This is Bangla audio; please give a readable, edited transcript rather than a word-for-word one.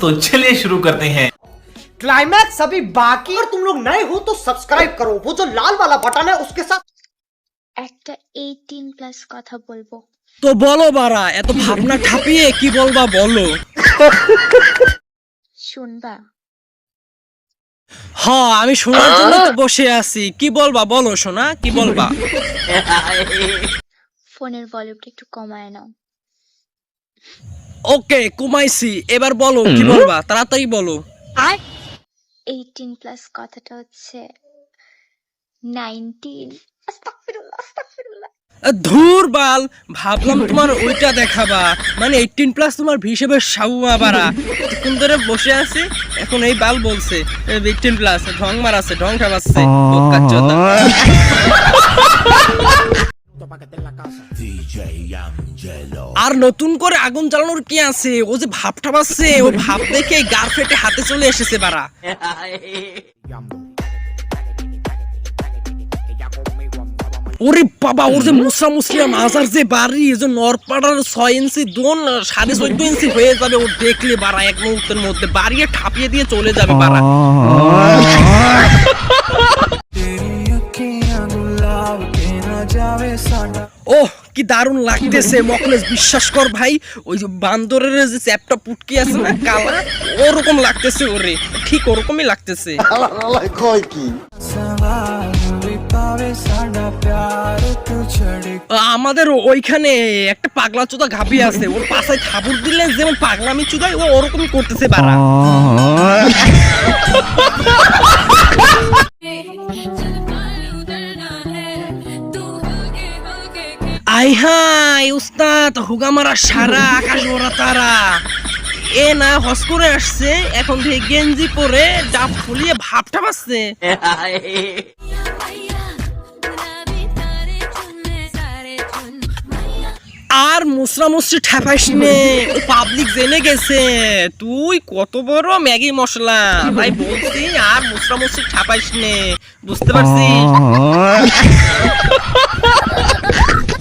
दोस्तों चलिए शुरू करते हैं। क्लाइमैक्स अभी बाकी। और तुम लोग नए हो तो सब्सक्राइब करो, वो जो लाल वाला बटन है उसके साथ। একটা 18+ কথা বলবো। তো বলো বারা, এত ভাবনা ঠাপিয়ে কি বলবা বলো। শুনবা? হ্যাঁ, আমি শোনার জন্য তো বসে আছি। কি বলবা বলো সোনা, কি বলবা? ফোনের ভলিউমটা একটু কমায় নাও। ওকে, কমাইছি। এবার বলো কি বলবা, তাড়াতাড়ি বলো। 18+ কথাটা হচ্ছে 19। আস্তাগফিরুল্লাহ আস্তাগফিরুল্লাহ। ধুর বাল, ভাবলাম তোমার ওইটা দেখাবা, মানে 18+ তোমার হিসেবে সাউয়া বাড়া। এতক্ষণ ধরে বসে আছি, এখন এই বাল বলছে 18+, ঢং মারাচ্ছে, ঢং খাবাচ্ছে। আর নতুন করে আগুন জ্বালানোর কি আছে? ও যে ভাবটা পাচ্ছে, ও ভাব দেখে গার ফেটে হাতে চলে এসেছে বাড়া। ওরে বাবা, ওর যে মুসরা মুসলিয়া মাজার যে বাড়ি, এই যে নরপাড়ার 6 ইঞ্চি দোন 14.5 ইঞ্চি হয়ে যাবে। ও দেখলে বাড়া এক মুহূর্তের মধ্যে বাড়িয়ে ঠাপিয়ে দিয়ে চলে যাবে বাড়া। ওহ, কি দারুণ লাগতেছে মকলেস, বিশ্বাস কর ভাই। ওই যে বান্দরের যে চ্যাপটা পুটকি আছে না কালা, ওরকম লাগতেছে ওরে, ঠিক ওরকমই লাগতেছে। আমাদের ওইখানে একটা পাগলা চোদা ঘাবি আছে, ওর পাশায় থাবুর দিলে যেমন পাগলামি চুদাই, ও ওরকমই করতেছে বাড়া। আই হাই উস্তাদ, হুগা মারা সারা আকাশ ভরা তারা। এ না হস করে আসছে, এখন থেকে গেঞ্জি পরে ডাব ফুলিয়ে ভাবটা পাচ্ছে। আর মুসরা মুসরি ঠেপাইস নে, ও পাবলিক জেনে গেছে তুই কত বড় ম্যাগি মশলা। তাই বলছি আর মুসরা মুসরি ঠেপাইস নে, বুঝতে পারছিস?